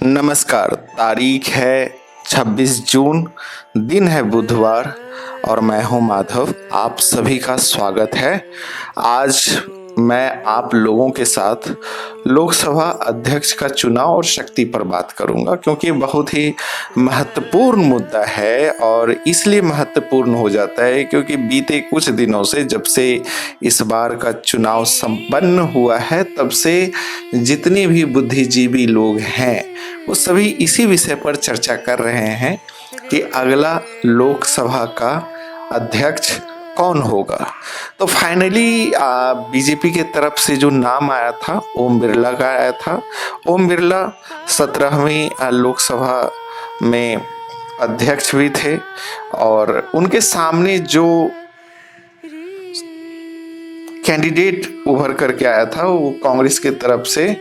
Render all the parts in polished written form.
नमस्कार। तारीख है 26 जून, दिन है बुधवार और मैं हूं माधव। आप सभी का स्वागत है। आज मैं आप लोगों के साथ लोकसभा अध्यक्ष का चुनाव और शक्ति पर बात करूंगा, क्योंकि बहुत ही महत्वपूर्ण मुद्दा है। और इसलिए महत्वपूर्ण हो जाता है क्योंकि बीते कुछ दिनों से, जब से इस बार का चुनाव संपन्न हुआ है, तब से जितने भी बुद्धिजीवी लोग हैं वो सभी इसी विषय पर चर्चा कर रहे हैं कि अगला लोकसभा का अध्यक्ष कौन होगा। तो फाइनली बीजेपी के तरफ से जो नाम आया था, ओम बिरला का आया था। ओम बिरला 17वीं लोकसभा में अध्यक्ष भी थे और उनके सामने जो कैंडिडेट उभर करके आया था वो कांग्रेस के तरफ से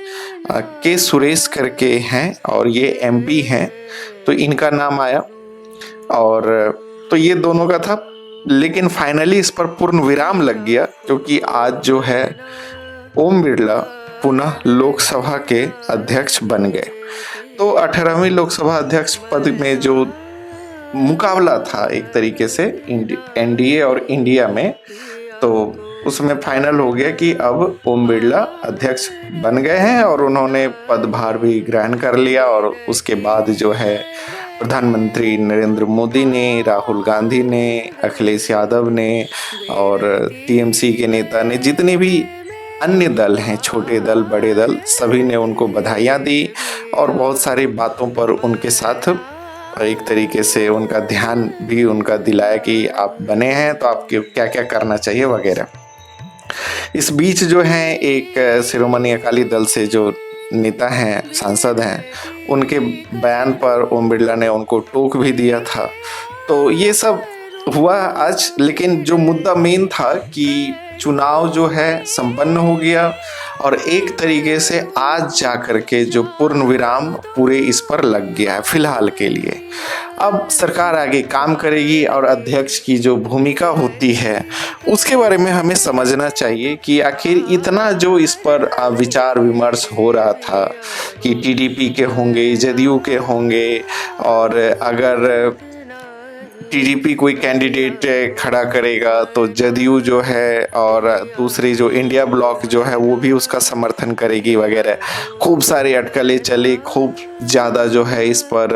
के सुरेश करके हैं और ये एमपी हैं, तो इनका नाम आया। और तो ये दोनों का था, लेकिन फाइनली इस पर पूर्ण विराम लग गया, क्योंकि आज जो है ओम बिरला पुनः लोकसभा के अध्यक्ष बन गए। तो 18वीं लोकसभा अध्यक्ष पद में जो मुकाबला था एक तरीके से एनडीए और इंडिया में, तो उसमें फाइनल हो गया कि अब ओम बिरला अध्यक्ष बन गए हैं और उन्होंने पदभार भी ग्रहण कर लिया। और उसके बाद जो है प्रधानमंत्री नरेंद्र मोदी ने, राहुल गांधी ने, अखिलेश यादव ने और टीएमसी के नेता ने, जितने भी अन्य दल हैं, छोटे दल बड़े दल, सभी ने उनको बधाइयाँ दी और बहुत सारी बातों पर उनके साथ एक तरीके से उनका ध्यान भी उनका दिलाया कि आप बने हैं तो आपके क्या क्या करना चाहिए वगैरह। इस बीच जो है एक शिरोमणि अकाली दल से जो नेता हैं, सांसद हैं, उनके बयान पर ओम बिरला ने उनको टोक भी दिया था। तो ये सब हुआ आज, लेकिन जो मुद्दा मेन था कि चुनाव जो है संपन्न हो गया और एक तरीके से आज जा कर के जो पूर्ण विराम पूरे इस पर लग गया है फिलहाल के लिए। अब सरकार आगे काम करेगी और अध्यक्ष की जो भूमिका होती है उसके बारे में हमें समझना चाहिए कि आखिर इतना जो इस पर विचार विमर्श हो रहा था कि टीडीपी के होंगे, जदयू के होंगे, और अगर टीडीपी कोई कैंडिडेट खड़ा करेगा तो जदयू जो है और दूसरी जो इंडिया ब्लॉक जो है वो भी उसका समर्थन करेगी वगैरह। खूब सारी अटकलें चली, खूब ज़्यादा जो है इस पर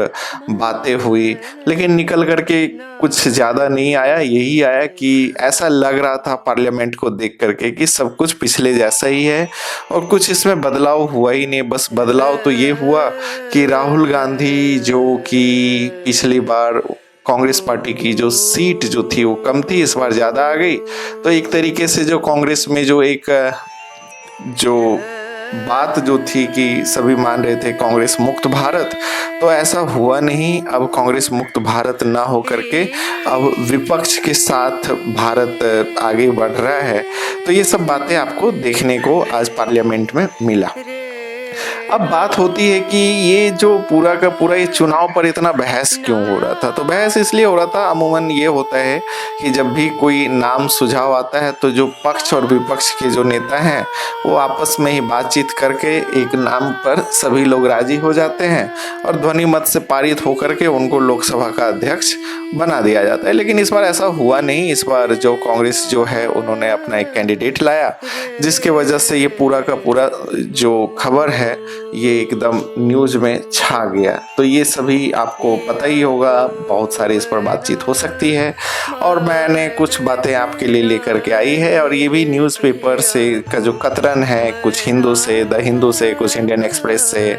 बातें हुई, लेकिन निकल करके कुछ ज़्यादा नहीं आया। यही आया कि ऐसा लग रहा था पार्लियामेंट को देख करके कि सब कुछ पिछले जैसा ही है और कुछ इसमें बदलाव हुआ ही नहीं। बस बदलाव तो ये हुआ कि राहुल गांधी, जो कि पिछली बार कांग्रेस पार्टी की जो सीट जो थी वो कम थी, इस बार ज़्यादा आ गई। तो एक तरीके से जो कांग्रेस में जो एक जो बात जो थी कि सभी मान रहे थे कांग्रेस मुक्त भारत, तो ऐसा हुआ नहीं। अब कांग्रेस मुक्त भारत ना हो करके अब विपक्ष के साथ भारत आगे बढ़ रहा है। तो ये सब बातें आपको देखने को आज पार्लियामेंट में मिला। अब बात होती है कि ये जो पूरा का पूरा ये चुनाव पर इतना बहस क्यों हो रहा था। तो बहस इसलिए हो रहा था, अमूमन ये होता है कि जब भी कोई नाम सुझाव आता है तो जो पक्ष और विपक्ष के जो नेता हैं वो आपस में ही बातचीत करके एक नाम पर सभी लोग राजी हो जाते हैं और ध्वनि मत से पारित होकर के उनको लोकसभा का अध्यक्ष बना दिया जाता है। लेकिन इस बार ऐसा हुआ नहीं। इस बार जो कांग्रेस जो है उन्होंने अपना एक कैंडिडेट लाया, जिसके वजह से ये पूरा का पूरा जो खबर है ये एकदम न्यूज में छा गया। तो ये सभी आपको पता ही होगा, बहुत सारे इस पर बातचीत हो सकती है और मैंने कुछ बातें आपके लिए लेकर के आई है। और ये भी न्यूज़पेपर से का जो कतरन है, कुछ हिंदू से, द हिंदू से, कुछ इंडियन एक्सप्रेस से,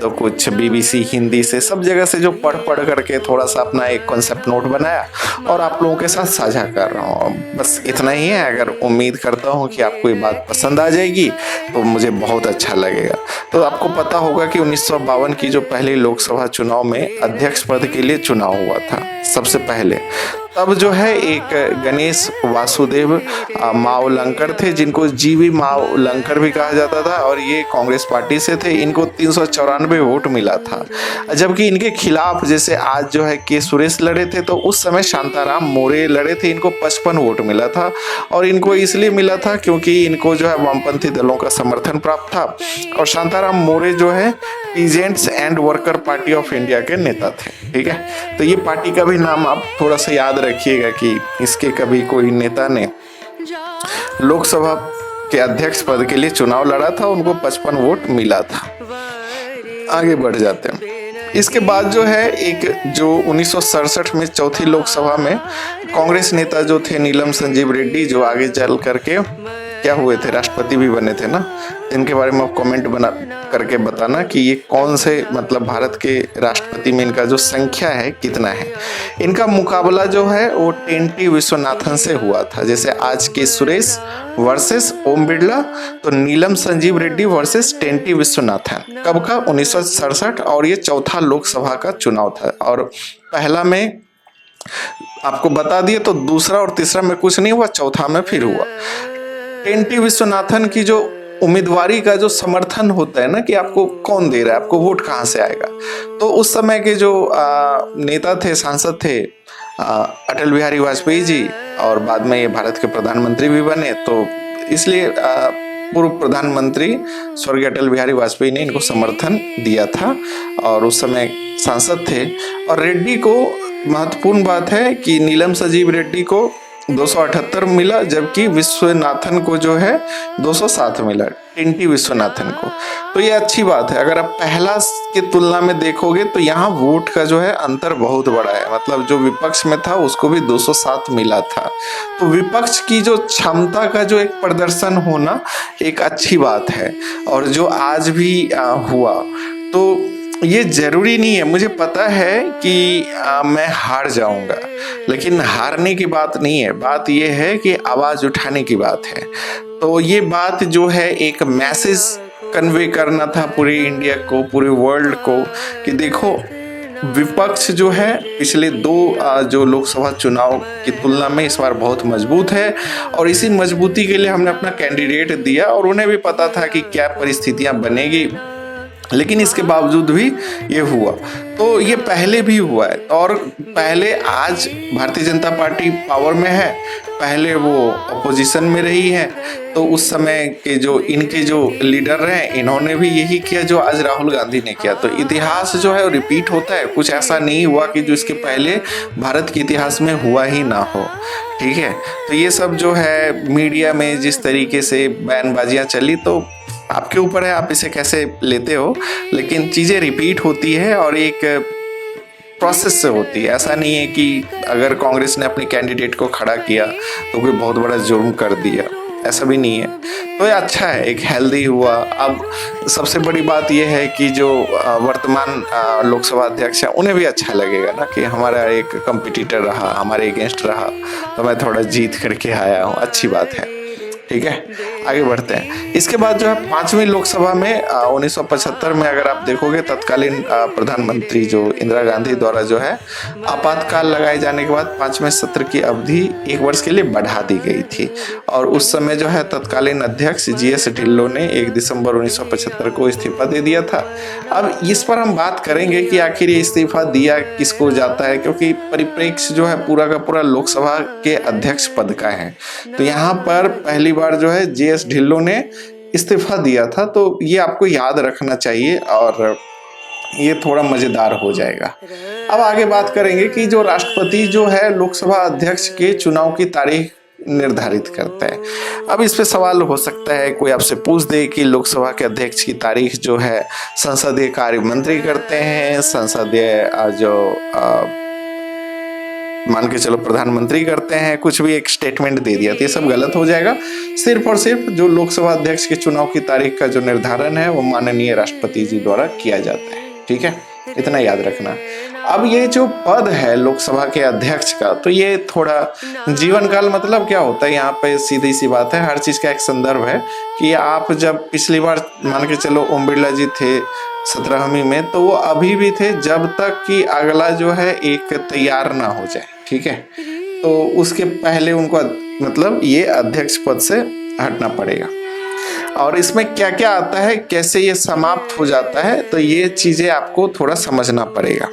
तो कुछ बीबीसी हिंदी से, सब जगह से जो पढ़ करके थोड़ा सा अपना एक कॉन्सेप्ट नोट बनाया और आप लोगों के साथ साझा कर रहा हूँ। बस इतना ही है। अगर उम्मीद करता हूँ कि आपको ये बात पसंद आ जाएगी तो मुझे बहुत अच्छा लगेगा। तो आपको पता होगा कि 1952 की जो पहले लोकसभा चुनाव में अध्यक्ष पद के लिए चुनाव हुआ था सबसे पहले, तब जो है एक गणेश वासुदेव मावलंकर थे, जिनको जीवी मावलंकर भी कहा जाता था, और ये कांग्रेस पार्टी से थे। इनको 394 वोट मिला था। जबकि इनके खिलाफ जैसे आज जो है के सुरेश लड़े थे, तो उस समय शांताराम मोरे लड़े थे, इनको 55 वोट मिला था। और इनको इसलिए मिला था क्योंकि इनको जो है वामपंथी दलों का समर्थन प्राप्त था। और शांताराम मोरे जो है peasants and worker party of India के नेता थे। ठीक है, तो ये पार्टी का भी नाम आप थोड़ा सा याद रखिएगा कि इसके कभी कोई नेता ने लोकसभा के अध्यक्ष पद के लिए चुनाव लड़ा था, उनको 55 वोट मिला था। आगे बढ़ जाते हैं। इसके बाद जो है एक जो 1967 में चौथी लोकसभा में कांग्रेस नेता जो थे नीलम संजीव रेड्डी, जो आगे चल करके क्या हुए थे, राष्ट्रपति भी बने थे ना, इनके बारे में आप कमेंट बना करके बताना कि ये कौन से मतलब भारत के राष्ट्रपति में इनका जो संख्या है कितना है। इनका मुकाबला जो है वो टेंटी विश्वनाथन से हुआ था। जैसे आज के सुरेश वर्सेस ओम बिरला, तो नीलम संजीव रेड्डी वर्सेस टेंटी विश्वनाथन। कब का? 1967, और ये चौथा लोकसभा का चुनाव था। और पहला में आपको बता दिए तो दूसरा और तीसरा में कुछ नहीं हुआ, चौथा में फिर हुआ। टेंटी विश्वनाथन की जो उम्मीदवारी का जो समर्थन होता है ना, कि आपको कौन दे रहा है, आपको वोट कहाँ से आएगा, तो उस समय के जो नेता थे, सांसद थे अटल बिहारी वाजपेयी जी, और बाद में ये भारत के प्रधानमंत्री भी बने, तो इसलिए पूर्व प्रधानमंत्री स्वर्गीय अटल बिहारी वाजपेयी ने इनको समर्थन दिया था, और उस समय सांसद थे। और रेड्डी को महत्वपूर्ण बात है कि नीलम संजीव रेड्डी को 278 मिला, जबकि विश्वनाथन को जो है 207 मिला, टेंटी विश्वनाथन को। तो ये अच्छी बात है। अगर आप पहला की तुलना में देखोगे तो यहाँ वोट का जो है अंतर बहुत बड़ा है। मतलब जो विपक्ष में था उसको भी 207 मिला था। तो विपक्ष की जो क्षमता का जो एक प्रदर्शन होना एक अच्छी बात है। और जो आज भी हुआ, तो ये जरूरी नहीं है, मुझे पता है कि मैं हार जाऊंगा, लेकिन हारने की बात नहीं है, बात ये है कि आवाज उठाने की बात है। तो ये बात जो है एक मैसेज कन्वे करना था पूरे इंडिया को, पूरे वर्ल्ड को, कि देखो विपक्ष जो है पिछले दो जो लोकसभा चुनाव की तुलना में इस बार बहुत मजबूत है, और इसी मजबूती के लिए हमने अपना कैंडिडेट दिया, और उन्हें भी पता था कि क्या परिस्थितियां बनेगी, लेकिन इसके बावजूद भी ये हुआ। तो ये पहले भी हुआ है, और पहले आज भारतीय जनता पार्टी पावर में है, पहले वो अपोजिशन में रही है, तो उस समय के जो इनके जो लीडर रहे, इन्होंने भी यही किया जो आज राहुल गांधी ने किया। तो इतिहास जो है वो रिपीट होता है, कुछ ऐसा नहीं हुआ कि जो इसके पहले भारत के इतिहास में हुआ ही ना हो। ठीक है, तो ये सब जो है मीडिया में जिस तरीके से बयानबाजियां चली, तो आपके ऊपर है आप इसे कैसे लेते हो, लेकिन चीज़ें रिपीट होती है और एक प्रोसेस से होती है। ऐसा नहीं है कि अगर कांग्रेस ने अपने कैंडिडेट को खड़ा किया तो कोई बहुत बड़ा जुर्म कर दिया, ऐसा भी नहीं है। तो ये अच्छा है, एक हेल्दी हुआ। अब सबसे बड़ी बात यह है कि जो वर्तमान लोकसभा अध्यक्ष हैं उन्हें भी अच्छा लगेगा ना कि हमारा एक कंपटीटर रहा, हमारे अगेंस्ट रहा, तो मैं थोड़ा जीत करके आया हूँ, अच्छी बात है। ठीक है, आगे बढ़ते हैं। इसके बाद जो है पांचवी लोकसभा में 1975 में अगर आप देखोगे, तत्कालीन प्रधानमंत्री जो इंदिरा गांधी द्वारा जो है आपातकाल लगाए जाने के बाद पांचवें सत्र की अवधि 1 वर्ष के लिए बढ़ा दी गई थी, और उस समय जो है तत्कालीन अध्यक्ष जीएस ढिल्लों ने 1 दिसंबर 1975 को इस्तीफा दे दिया था। अब इस पर हम बात करेंगे कि आखिर ये इस्तीफा दिया किसको जाता है, क्योंकि परिप्रेक्ष्य जो है पूरा का पूरा लोकसभा के अध्यक्ष पद का है। तो यहाँ पर पहली बार जो है जीएस ढिल्लों ने इस्तीफा दिया था, तो ये आपको याद रखना चाहिए और ये थोड़ा मजेदार हो जाएगा। अब आगे बात करेंगे कि जो राष्ट्रपति जो है लोकसभा अध्यक्ष के चुनाव की तारीख निर्धारित करता है। अब इस पे सवाल हो सकता है, कोई आपसे पूछ दे कि लोकसभा के अध्यक्ष की तारीख जो है संसदीय कार्य मंत्री करते हैं, संसदीय जो मान के चलो प्रधानमंत्री करते हैं, कुछ भी एक स्टेटमेंट दे दिया, तो ये सब गलत हो जाएगा। सिर्फ और सिर्फ जो लोकसभा अध्यक्ष के चुनाव की तारीख का जो निर्धारण है वो माननीय राष्ट्रपति जी द्वारा किया जाता है। ठीक है, इतना याद रखना। अब ये जो पद है लोकसभा के अध्यक्ष का, तो ये थोड़ा जीवन काल मतलब क्या होता है, यहाँ पे सीधी सी बात है, हर चीज का एक संदर्भ है कि आप जब पिछली बार मान के चलो ओम बिरला जी थे 17वीं में, तो वो अभी भी थे जब तक कि अगला जो है एक तैयार ना हो जाए। ठीक है, तो उसके पहले उनको मतलब ये अध्यक्ष पद से हटना पड़ेगा। और इसमें क्या क्या आता है, कैसे ये समाप्त हो जाता है, तो ये चीजें आपको थोड़ा समझना पड़ेगा।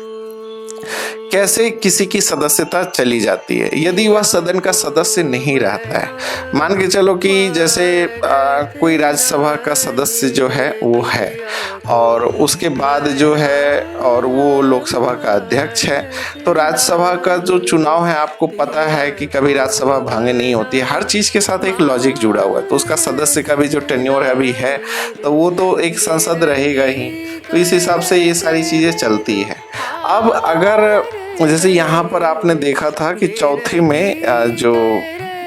कैसे किसी की सदस्यता चली जाती है यदि वह सदन का सदस्य नहीं रहता है। मान के चलो कि जैसे कोई राज्यसभा का सदस्य जो है वो है और उसके बाद जो है और वो लोकसभा का अध्यक्ष है, तो राज्यसभा का जो चुनाव है आपको पता है कि कभी राज्यसभा भंग नहीं होती है, हर चीज के साथ एक लॉजिक जुड़ा हुआ है। तो उसका सदस्य का भी जो टेन्योर है अभी है, तो वो तो एक संसद रहेगा ही, तो इस हिसाब से ये सारी चीजें चलती है। अब अगर जैसे यहाँ पर आपने देखा था कि चौथे में जो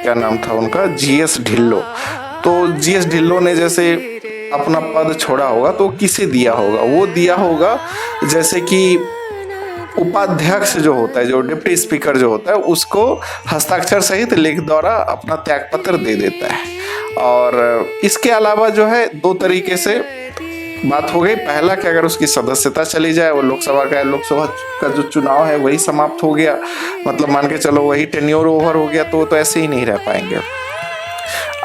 क्या नाम था उनका, जीएस ढिल्लो, तो जीएस ढिल्लो ने जैसे अपना पद छोड़ा होगा तो किसे दिया होगा, वो दिया होगा जैसे कि उपाध्यक्ष जो होता है, जो डिप्टी स्पीकर जो होता है, उसको हस्ताक्षर सहित लेख द्वारा अपना त्यागपत्र दे देता है। और इसके अलावा जो है दो तरीके से बात हो गई। पहला कि अगर उसकी सदस्यता चली जाए, वो लोकसभा का है, लोकसभा का जो चुनाव है वही समाप्त हो गया, मतलब मान के चलो वही टेन्योर ओवर हो गया, तो वो तो ऐसे ही नहीं रह पाएंगे।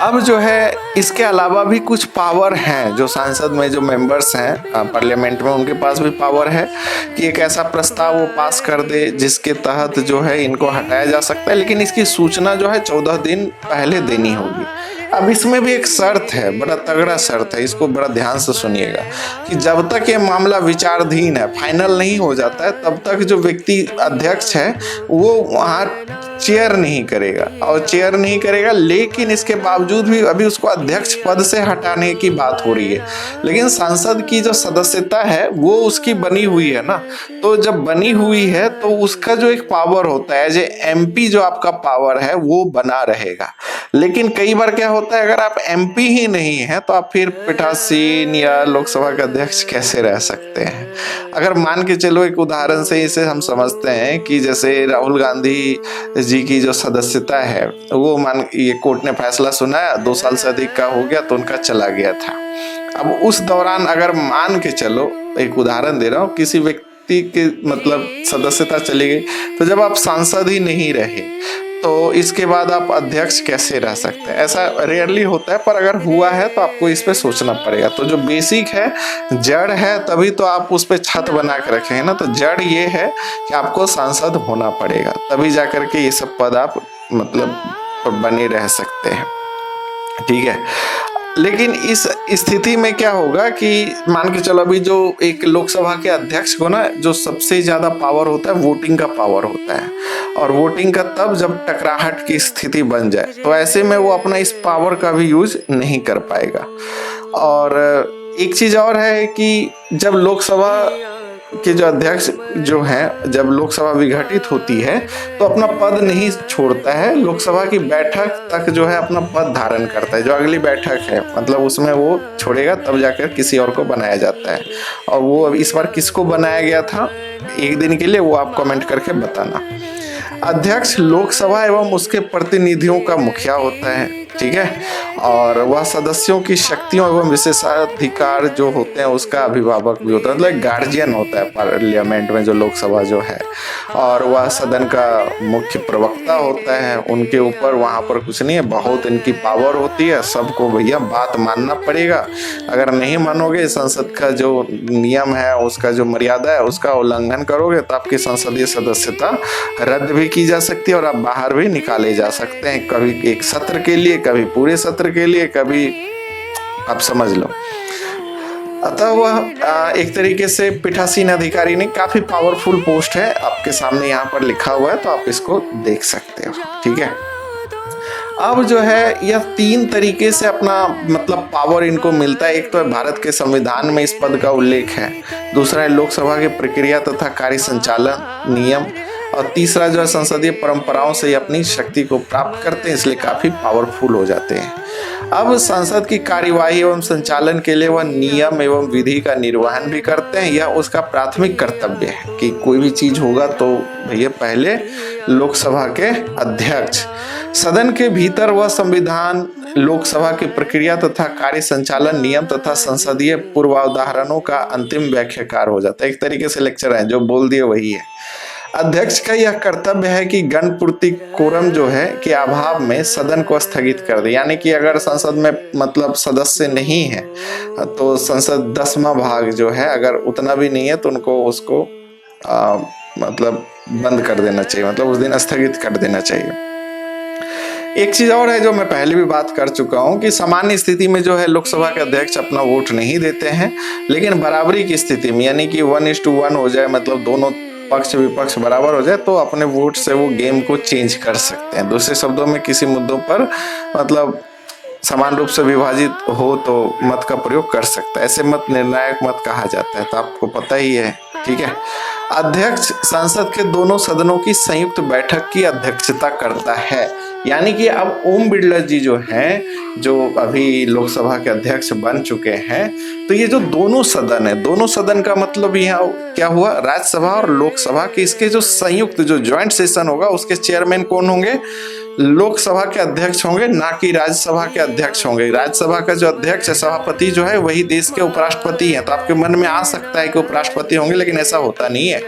अब जो है इसके अलावा भी कुछ पावर हैं, जो सांसद में जो मेंबर्स हैं पार्लियामेंट में, उनके पास भी पावर है कि एक ऐसा प्रस्ताव वो पास कर दे जिसके तहत जो है इनको हटाया जा सकता है, लेकिन इसकी सूचना जो है 14 दिन पहले देनी होगी। अब इसमें भी एक शर्त है, बड़ा तगड़ा शर्त है, इसको बड़ा ध्यान से सुनिएगा कि जब तक ये मामला विचाराधीन है, फाइनल नहीं हो जाता है, तब तक जो व्यक्ति अध्यक्ष है वो वहाँ चेयर नहीं करेगा और चेयर नहीं करेगा, लेकिन इसके बावजूद भी अभी उसको अध्यक्ष पद से हटाने की बात हो रही है। लेकिन सांसद की जो सदस्यता है वो उसकी बनी हुई है ना, तो जब बनी हुई है तो उसका जो एक पावर होता है, जो एमपी जो आपका पावर है वो बना रहेगा। लेकिन कई बार क्या होता है, अगर आप एमपी ही नहीं है तो आप फिर पीठासीन या लोकसभा के अध्यक्ष कैसे रह सकते हैं। अगर मान के चलो एक उदाहरण से इसे हम समझते हैं कि जैसे राहुल गांधी जी की जो सदस्यता है वो ये कोर्ट ने फैसला सुनाया, 2 साल से अधिक का हो गया तो उनका चला गया था। अब उस दौरान अगर मान के चलो, एक उदाहरण दे रहा हूँ, किसी व्यक्ति के मतलब सदस्यता चली गई, तो जब आप सांसद ही नहीं रहे तो इसके बाद आप अध्यक्ष कैसे रह सकते हैं। ऐसा रेयरली होता है, पर अगर हुआ है तो आपको इस पे सोचना पड़ेगा। तो जो बेसिक है, जड़ है, तभी तो आप उस पे छत बना के रखे हैं ना, तो जड़ ये है कि आपको सांसद होना पड़ेगा, तभी जाकर के ये सब पद आप मतलब बने रह सकते हैं, ठीक है। लेकिन इस स्थिति में क्या होगा कि मान के चलो अभी जो एक लोकसभा के अध्यक्ष को ना जो सबसे ज्यादा पावर होता है वोटिंग का पावर होता है, और वोटिंग का तब जब टकराहट की स्थिति बन जाए, तो ऐसे में वो अपना इस पावर का भी यूज नहीं कर पाएगा। और एक चीज और है कि जब लोकसभा के जो अध्यक्ष जो हैं, जब लोकसभा विघटित होती है तो अपना पद नहीं छोड़ता है, लोकसभा की बैठक तक जो है अपना पद धारण करता है। जो अगली बैठक है मतलब उसमें वो छोड़ेगा, तब जाकर किसी और को बनाया जाता है। और वो इस बार किसको बनाया गया था एक दिन के लिए, वो आप कमेंट करके बताना। अध्यक्ष लोकसभा एवं उसके प्रतिनिधियों का मुखिया होता है, ठीक है, और वह सदस्यों की शक्तियों एवं विशेषाधिकार जो होते हैं उसका अभिभावक भी होता है, मतलब गार्जियन होता है पार्लियामेंट में जो लोकसभा जो है। और वह सदन का मुख्य प्रवक्ता होता है, उनके ऊपर वहाँ पर कुछ नहीं है, बहुत इनकी पावर होती है, सबको भैया बात मानना पड़ेगा। अगर नहीं मानोगे, संसद का जो नियम है, उसका जो मर्यादा है, उसका उल्लंघन करोगे तो आपकी संसदीय सदस्यता रद्द भी की जा सकती है और आप बाहर भी निकाले जा सकते हैं, कभी एक सत्र के लिए, कभी पूरे सत्र के लिए, कभी आप समझ लो। अतः वह एक तरीके से पीठासीन अधिकारी नहीं, काफी पावरफुल पोस्ट है, आपके सामने यहाँ पर लिखा हुआ है तो आप इसको देख सकते हो, ठीक है। अब जो है यह 3 तरीके से अपना मतलब पावर इनको मिलता है। एक तो है भारत के संविधान में इस पद का उल्लेख है, दूसरा है लोकसभा की प्रक्रिया तथा कार्य संचालन नियम, और तीसरा जो है संसदीय परंपराओं से अपनी शक्ति को प्राप्त करते हैं, इसलिए काफी पावरफुल हो जाते हैं। अब संसद की कार्यवाही एवं संचालन के लिए वह नियम एवं विधि का निर्वहन भी करते हैं, यह उसका प्राथमिक कर्तव्य है कि कोई भी चीज होगा तो भैया पहले लोकसभा के अध्यक्ष, सदन के भीतर वह संविधान, लोकसभा की प्रक्रिया तथा कार्य संचालन नियम तथा संसदीय पूर्वावधारणों का अंतिम व्याख्याकार हो जाता है। एक तरीके से लेक्चर है, जो बोल दिए वही है। अध्यक्ष का यह कर्तव्य है कि गणपूर्ति कोरम जो है के अभाव में सदन को स्थगित कर दे। यानी कि अगर संसद में मतलब सदस्य नहीं है तो संसद 10वां भाग जो है अगर उतना भी नहीं है तो उनको उसको मतलब बंद कर देना चाहिए, मतलब उस दिन स्थगित कर देना चाहिए। एक चीज और है जो मैं पहले भी बात कर चुका हूं कि सामान्य स्थिति में जो है लोकसभा के अध्यक्ष अपना वोट नहीं देते हैं, लेकिन बराबरी की स्थिति में यानी कि 1:1 हो जाए, मतलब दोनों पक्ष विपक्ष बराबर हो जाए तो अपने वोट से वो गेम को चेंज कर सकते हैं। दूसरे शब्दों में किसी मुद्दों पर मतलब समान रूप से विभाजित हो तो मत का प्रयोग कर सकता है। ऐसे मत निर्णायक मत कहा जाता है, तो आपको पता ही है। ठीक है, अध्यक्ष संसद के दोनों सदनों की संयुक्त बैठक की अध्यक्षता करता है। यानी कि अब ओम बिरला जी जो हैं, जो अभी लोकसभा के अध्यक्ष बन चुके हैं, तो ये जो दोनों सदन है, दोनों सदन का मतलब यहाँ क्या हुआ, राज्यसभा और लोकसभा के इसके जो संयुक्त जो ज्वाइंट सेशन होगा उसके चेयरमैन कौन होंगे, लोकसभा के अध्यक्ष होंगे, ना कि राज्यसभा के अध्यक्ष होंगे। राज्यसभा का जो अध्यक्ष है, सभापति जो है, वही देश के उपराष्ट्रपति हैं। तो आपके मन में आ सकता है कि उपराष्ट्रपति होंगे, लेकिन ऐसा होता नहीं है।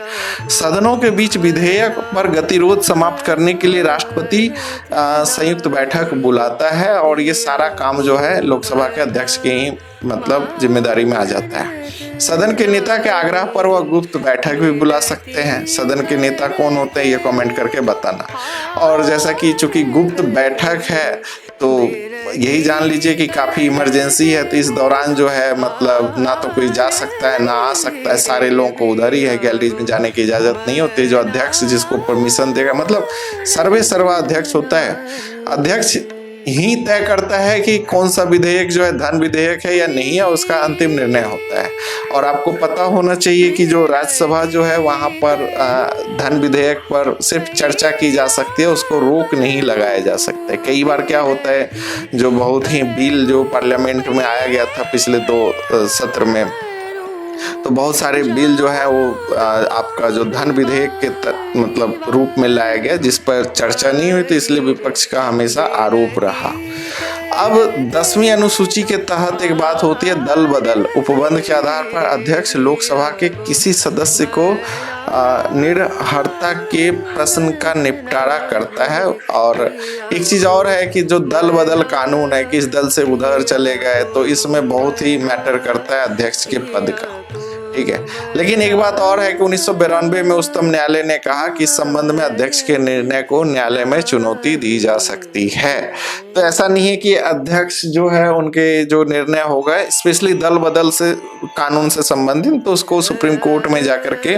सदनों के बीच विधेयक पर गतिरोध समाप्त करने के लिए राष्ट्रपति संयुक्त बैठक बुलाता है और ये सारा काम जो है लोकसभा के अध्यक्ष की ही मतलब जिम्मेदारी में आ जाता है। सदन के नेता के आग्रह पर वह गुप्त बैठक भी बुला सकते हैं। सदन के नेता कौन होते हैं ये कमेंट करके बताना। और जैसा कि चूंकि गुप्त बैठक है तो यही जान लीजिए कि काफ़ी इमरजेंसी है, तो इस दौरान जो है मतलब ना तो कोई जा सकता है ना आ सकता है, सारे लोगों को उधर ही है, गैलरी में जाने की इजाज़त नहीं होती। जो अध्यक्ष जिसको परमिशन देगा, मतलब सर्वा अध्यक्ष होता है, अध्यक्ष ही तय करता है कि कौन सा विधेयक जो है धन विधेयक है या नहीं है, उसका अंतिम निर्णय होता है। और आपको पता होना चाहिए कि जो राज्यसभा जो है वहाँ पर धन विधेयक पर सिर्फ चर्चा की जा सकती है, उसको रोक नहीं लगाया जा सकता है। कई बार क्या होता है, जो बहुत ही बिल जो पार्लियामेंट में आया गया था पिछले 2 सत्र में, तो बहुत सारे बिल जो है वो आपका जो धन विधेयक के मतलब रूप में लाया गया, जिस पर चर्चा नहीं हुई, तो इसलिए विपक्ष का हमेशा आरोप रहा। अब 10वीं अनुसूची के तहत एक बात होती है दल बदल। उपबंध के आधार पर अध्यक्ष लोकसभा के किसी सदस्य को निर्हरता के प्रश्न का निपटारा करता है। और एक चीज और है कि जो दल बदल कानून है कि इस दल से उधर चले गए, तो इसमें बहुत ही मैटर करता है अध्यक्ष के पद का। ठीक है, लेकिन एक बात और है कि 1992 में उच्चतम न्यायालय ने कहा कि इस संबंध में अध्यक्ष के निर्णय को न्यायालय में चुनौती दी जा सकती है। तो ऐसा नहीं है कि अध्यक्ष जो है उनके जो निर्णय होगा स्पेशली दल बदल से कानून से संबंधित, तो उसको सुप्रीम कोर्ट में जाकर के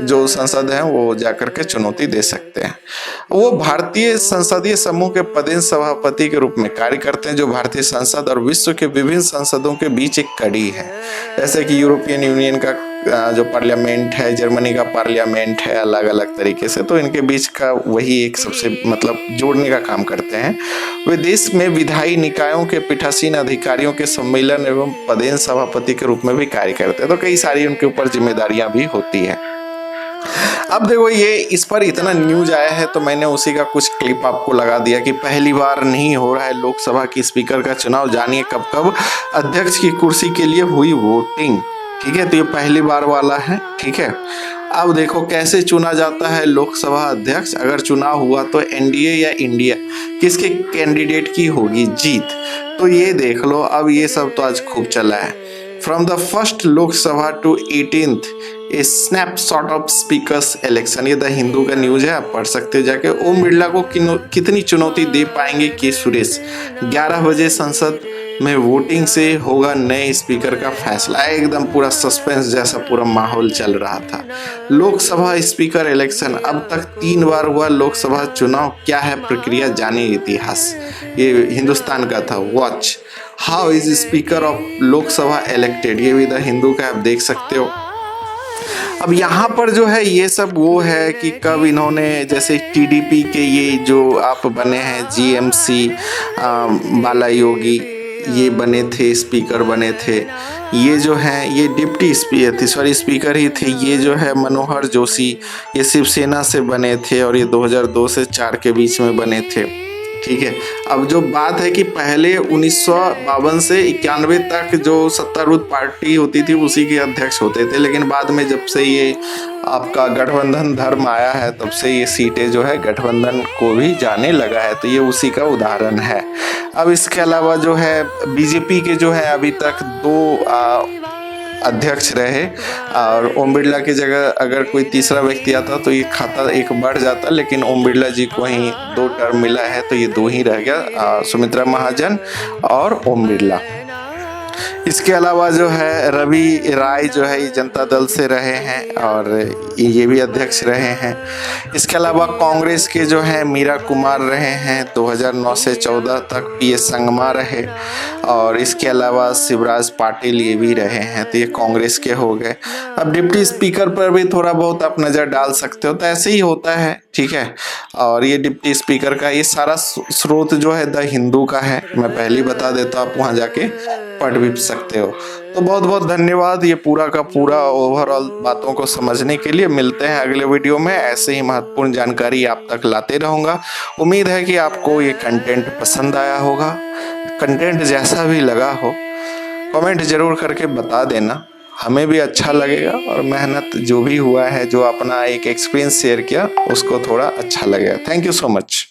जो संसद है वो जाकर के चुनौती दे सकते हैं। वो भारतीय संसदीय समूह के पदेन सभापति के रूप में कार्य करते हैं, जो भारतीय संसद और विश्व के विभिन्न संसदों के बीच एक कड़ी है। जैसे कि यूरोपियन यूनियन का जो पार्लियामेंट है, जर्मनी का पार्लियामेंट है, अलग अलग तरीके से, तो इनके बीच का वही एक सबसे मतलब जोड़ने का काम करते हैं। वे देश में विधायी निकायों के पीठासीन अधिकारियों के सम्मेलन एवं पदेन सभापति के रूप में भी कार्य करते हैं। तो कई सारी उनके ऊपर जिम्मेदारियां भी होती है। अब देखो ये इस पर इतना न्यूज आया है तो मैंने उसी का कुछ क्लिप आपको लगा दिया कि पहली बार नहीं हो रहा है लोकसभा की स्पीकर का चुनाव। जानिए कब कब अध्यक्ष की कुर्सी के लिए हुई वोटिंग। ठीक है, तो ये पहली बार वाला है। ठीक है, अब देखो कैसे चुना जाता है लोकसभा अध्यक्ष। अगर चुनाव हुआ तो एनडीए या इंडिया किसके कैंडिडेट की होगी जीत, तो ये देख लो। अब ये सब तो आज खूब चला है। From the first Lok Sabha to 18th a snapshot of speakers election, ये द हिंदू का न्यूज है, आप पढ़ सकते हो जाके। ओम बिरला को कितनी चुनौती दे पाएंगे के सुरेश। 11 बजे संसद में वोटिंग से होगा नए स्पीकर का फैसला। एकदम पूरा सस्पेंस जैसा पूरा माहौल चल रहा था। लोकसभा स्पीकर इलेक्शन अब तक 3 बार हुआ लोकसभा चुनाव। क्या है प्रक्रिया, जानिए इतिहास। ये हिंदुस्तान का था। Watch how is speaker of Lok Sabha elected, ये भी द हिंदू का आप देख सकते हो। अब यहाँ पर जो है ये सब वो है कि कब इन्होंने, जैसे टीडीपी के ये जो आप बने हैं जीएमसी बाला योगी, ये बने थे, स्पीकर बने थे। ये जो हैं ये डिप्टी स्पीकर ही थे। ये जो है मनोहर जोशी, ये शिवसेना से बने थे और ये 2002 से 4 के बीच में बने थे। ठीक है, अब जो बात है कि पहले 1952 से 91 तक जो सत्तारूढ़ पार्टी होती थी उसी के अध्यक्ष होते थे, लेकिन बाद में जब से ये आपका गठबंधन धर्म आया है तब से ये सीटें जो है गठबंधन को भी जाने लगा है, तो ये उसी का उदाहरण है। अब इसके अलावा जो है बीजेपी के जो है अभी तक 2 अध्यक्ष रहे, और ओम बिरला की जगह अगर कोई तीसरा व्यक्ति आता तो ये खाता एक बढ़ जाता, लेकिन ओम बिरला जी को ही 2 टर्म मिला है तो ये 2 ही रह गया, सुमित्रा महाजन और ओम बिरला। इसके अलावा जो है रवि राय जो है ये जनता दल से रहे हैं और ये भी अध्यक्ष रहे हैं। इसके अलावा कांग्रेस के जो है मीरा कुमार रहे हैं 2009 से 14 तक, पीएस संगमा रहे, और इसके अलावा शिवराज पाटिल ये भी रहे हैं, तो ये कांग्रेस के हो गए। अब डिप्टी स्पीकर पर भी थोड़ा बहुत आप नज़र डाल सकते हो, तो ऐसे ही होता है, ठीक है। और ये डिप्टी स्पीकर का ये सारा स्रोत जो है द हिंदू का है, मैं पहले ही बता देता हूँ, आप वहाँ जाके पढ़ भी सकते हो। तो बहुत बहुत धन्यवाद ये पूरा का पूरा ओवरऑल बातों को समझने के लिए। मिलते हैं अगले वीडियो में, ऐसे ही महत्वपूर्ण जानकारी आप तक लाते रहूँगा। उम्मीद है कि आपको ये कंटेंट पसंद आया होगा। कंटेंट जैसा भी लगा हो कमेंट जरूर करके बता देना, हमें भी अच्छा लगेगा, और मेहनत जो भी हुआ है, जो अपना एक एक्सपीरियंस शेयर किया, उसको थोड़ा अच्छा लगेगा। Thank you so much.